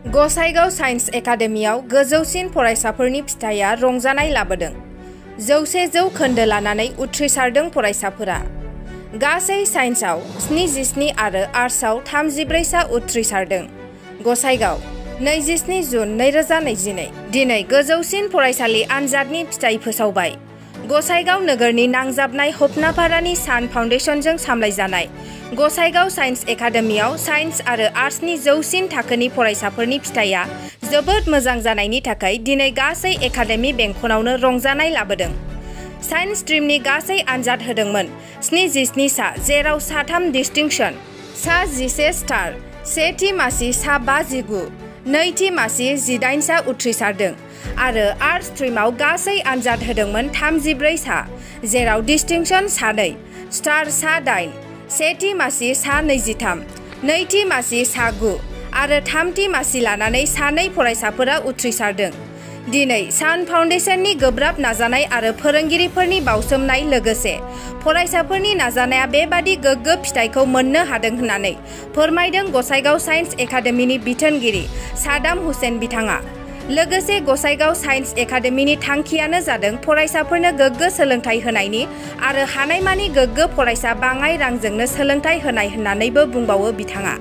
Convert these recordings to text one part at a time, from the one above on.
Gossaigaon signs एकाडेमियाव गोजौसिन फरायसाफोरनि फिथाइया रंजानाय लाबोदों। 100 जौखोन्दो लानानै उथ्रिसारदों फरायसाफोरा। गासै साइन्सआव 77 आरो आर्ट्सआव 34 सा उथ्रिसारदों। गसाइगाव 27 जुन 2022 दिनै गोजौसिन फरायसालि आनजादनि फिथाइ फोसावबाय। गसाइगाव नोगोरनि नांजाबनाय हपनापारानि सान फाउन्डेसनजों सामलायजानाय गसाइगाव साइन्स एकाडेमियाव साइन्स आरो आर्ट्सनि जौसिन थाखोनि फरायसाफोरनि फिथाइया जोबोद मोजां जानायनि थाखाय दिनै गासै एकाडेमि बेंखनावनो रंजानाय लाबोदों। साइन्स स्ट्रीमनि गासै आनजाद होदोंमोन 77 सा, जेराव 3 डिस्टिंक्शन, 11 स्टार, 1 मासि 59, 2 मासि 18 सा उथ्रिसारदों आरो आर्ट्स स्ट्रीमाव गासै आनजाद होदोंमोन 34 सा, जेराव डिस्टिंक्शन 2, स्टार 8, 1 मासि 23, 2 मासि 9 आरो 3 मासि लानानै 2 फरायसाफोरा उथ्रिसारदों। दिनै सान फाउन्डेसननि गोब्राब नाजानाय आरो फोरोंगिरिफोरनि बावसोमनाय लोगोसे फरायसाफोरनि नाजानाया बेबादि गोग्गो फिथाइखौ मोननो हादों होननानै फोरमायदों गसाइगाव साइन्स एकाडेमिनि बिथोनगिरि सादाम हुसेन बिथाङा। लोगोसे गसाइगाव साइन्स एकाडेमिनि थांखियानो जादों फरायसाफोरनो गोग्गो सोलोंथाइ होनायनि आरो हानायमानि गोग्गो फरायसा बाङाइ रांजोंनो सोलोंथाइ होनाय होननानैबो बुंबावो बिथाङा।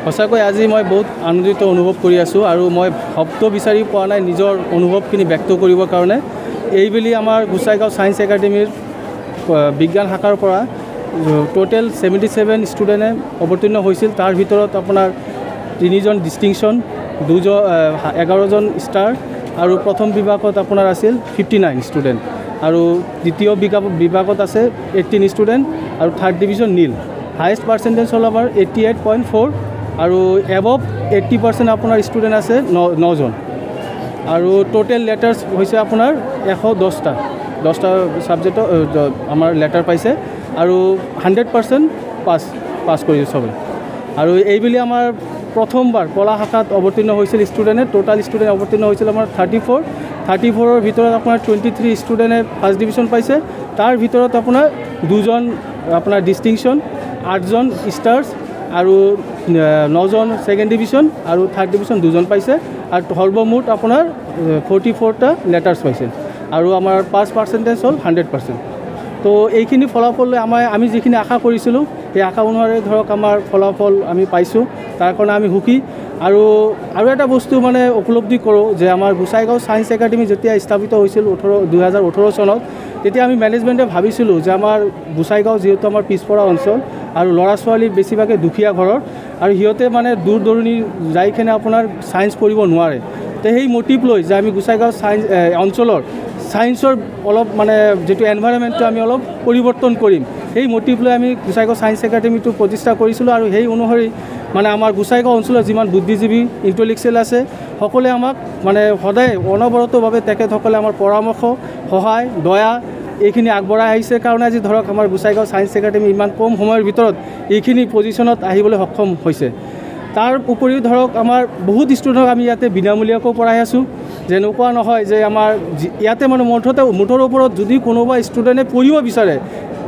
সঁচাকৈ আজি মই বহুত আনন্দিত অনুভৱ কৰি আছোঁ আৰু মই শব্দ বিচাৰি পোৱা নাই নিজৰ অনুভৱখিনি ব্যক্ত কৰিবৰ কাৰণে। এইবেলি আমাৰ গোসাইগাঁও ছায়েন্স একাডেমীৰ বিজ্ঞান শাখাৰ পৰা টোটেল 77 ষ্টুডেণ্টে অৱতীৰ্ণ হৈছিল। তাৰ ভিতৰত আপোনাৰ 3জন ডিষ্টিংশ্যন, 11জন ষ্টাৰ আৰু প্ৰথম বিভাগত আপোনাৰ আছিল 59 ষ্টুডেণ্ট আৰু দ্বিতীয় বিভাগত আছে 18 ষ্টুডেণ্ট আৰু থাৰ্ড ডিভিজন নীল। হায়েষ্ট পাৰ্চেণ্টেজ হ'ল আমাৰ 88.4 আৰু এবভ 80% আপোনাৰ ষ্টুডেণ্ট আছে 9জন আৰু টোটেল লেটাৰ্ছ হৈছে আপোনাৰ 110টা ছাবজেক্টত আমাৰ লেটাৰ পাইছে আৰু 100% পাছ কৰিছে চবে। আৰু এইবুলি আমাৰ প্ৰথমবাৰ কলা শাখাত অৱতীৰ্ণ হৈছিল ষ্টুডেণ্টে। টোটাল ষ্টুডেণ্ট অৱতীৰ্ণ হৈছিল আমাৰ 34ৰ ভিতৰত আপোনাৰ 23 ষ্টুডেণ্টে ফাৰ্ষ্ট ডিভিজন পাইছে। তাৰ ভিতৰত আপোনাৰ 2জন আপোনাৰ ডিষ্টিংশ্যন, 8জন ষ্টাৰ্ছ আৰু 9জন ছেকেণ্ড ডিভিজন আৰু থাৰ্ড ডিভিজন 2জন পাইছে আৰু সৰ্বমুঠ আপোনাৰ 44টা লেটাৰ্ছ পাইছে আৰু আমাৰ পাছ পাৰ্চেণ্টেজ হ'ল 100%। তো এইখিনি ফলাফল আমি যিখিনি আশা কৰিছিলোঁ সেই আশা অনুসাৰে ধৰক আমাৰ ফলাফল আমি পাইছোঁ, তাৰ কাৰণে আমি সুখী। আৰু এটা বস্তু মানে উপলব্ধি কৰোঁ যে আমাৰ গোসাইগাঁও ছায়েন্স একাডেমি যেতিয়া স্থাপিত হৈছিল 2018 চনত, তেতিয়া আমি মেনেজমেণ্টে ভাবিছিলোঁ যে আমাৰ গোসাইগাঁও যিহেতু আমাৰ পিছপৰা অঞ্চল আৰু ল'ৰা ছোৱালী বেছিভাগে দুখীয়া ঘৰৰ আৰু সিহঁতে মানে দূৰ দূৰণি যাই কিনে আপোনাৰ ছায়েন্স পঢ়িব নোৱাৰে। তো সেই মটিভ লৈ যে আমি গোসাইগাঁও ছায়েন্স অঞ্চলৰ ছায়েন্সৰ অলপ মানে যিটো এনভাইৰনমেণ্টটো আমি অলপ পৰিৱৰ্তন কৰিম, সেই মটিভ লৈ আমি গোসাইগাঁও ছায়েন্স একাডেমিটো প্ৰতিষ্ঠা কৰিছিলোঁ। আৰু সেই অনুসৰি মানে আমাৰ গোসাইগাঁও অঞ্চলৰ যিমান বুদ্ধিজীৱী ইণ্টেলেকচুৱেল আছে সকলোৱে আমাক মানে সদায় অনবৰতভাৱে তেখেতসকলে আমাৰ পৰামৰ্শ, সহায়, দয়া এইখিনি আগবঢ়াই আহিছে কাৰণে আজি ধৰক আমাৰ গোসাইগাঁও ছায়েন্স একাডেমি ইমান কম সময়ৰ ভিতৰত এইখিনি পজিশ্যনত আহিবলৈ সক্ষম হৈছে। তাৰ উপৰিও ধৰক আমাৰ বহুত ষ্টুডেণ্টক আমি ইয়াতে বিনামূলীয়াকৈ পঢ়াই আছোঁ। যেনেকুৱা নহয় যে আমাৰ ইয়াতে মানে মুঠৰ ওপৰত যদি কোনোবা ষ্টুডেণ্টে পঢ়িব বিচাৰে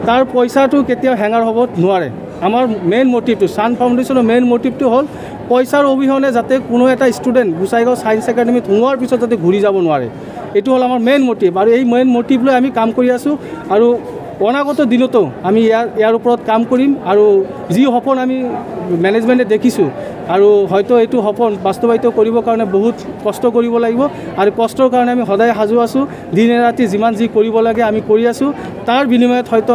তাৰ পইচাটো কেতিয়াও হেঙাৰ হ'ব নোৱাৰে। আমাৰ মেইন মটিভটো, ছান ফাউণ্ডেশ্যনৰ মেইন মটিভটো হ'ল পইচাৰ অবিহনে যাতে কোনো এটা ষ্টুডেণ্ট গোসাইগাঁও ছায়েন্স একাডেমিত সোমোৱাৰ পিছত যাতে ঘূৰি যাব নোৱাৰে, এইটো হ'ল আমাৰ মেইন মটিভ। আৰু এই মেইন মটিভ লৈ আমি কাম কৰি আছোঁ আৰু অনাগত দিনতো আমি ইয়াৰ ওপৰত কাম কৰিম আৰু যি সপোন আমি মেনেজমেণ্টে দেখিছোঁ আৰু হয়তো এইটো সপোন বাস্তৱায়িত কৰিবৰ কাৰণে বহুত কষ্ট কৰিব লাগিব আৰু কষ্টৰ কাৰণে আমি সদায় সাজু আছোঁ দিনে ৰাতি যিমান যি কৰিব লাগে আমি কৰি আছোঁ তাৰ বিনিময়ত হয়তো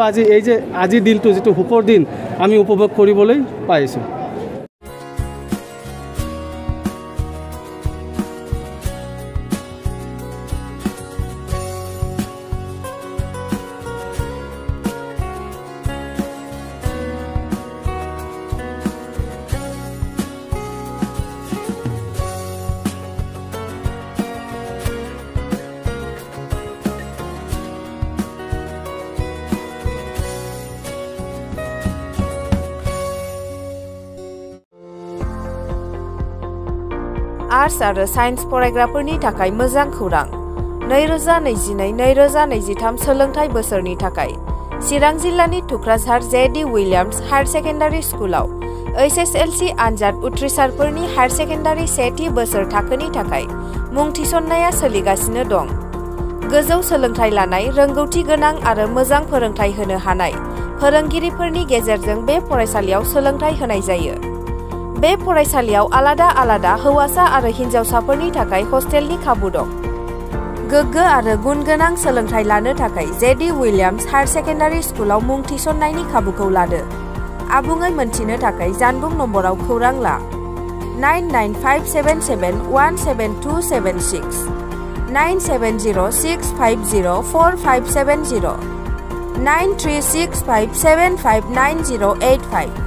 আজিৰ দিনটো যিটো সুখৰ দিন আমি উপভোগ কৰিবলৈ পাইছোঁ आर्ट्स आरो साइन्स फरायग्राफोरनि थाखाय मोजां खौरां 2022-2023 सोलोंथाइ बोसोरनि थाखाय चिरां जिल्लानि थुक्राझार जे.डि. विलियम्स हायर सेकेन्डारि स्कुलाव HSLC आनजाद उथ्रिसारफोरनि हायर सेकेन्डारि सेथि बोसोर थाखोनि थाखाय मुं थिसननाया सोलिगासिनो दं। गोजौ सोलोंथाइ लानाय रोंगौथि गोनां आरो मोजां फोरोंथाइ होनो हानाय फोरोंगिरिफोरनि गेजेरजों बे फरायसालियाव सोलोंथाइ होनाय जायो। बे फरायसालियाव आलादा हौवासा आरो हिन्जावसाफोरनि थाखाय हस्टेलनि खाबु दं। गोग्गो आरो गुन गोनां सोलोंथाइ लानो थाखाय जे.डि. विलियम्स हायर सेकेन्डारि स्कुलाव मुं थिसननायनि खाबुखौ लादो। आबुङै मोनथिनो थाखाय जानबुं नम्बराव खौरां ला 99577177276 97065045570 936575908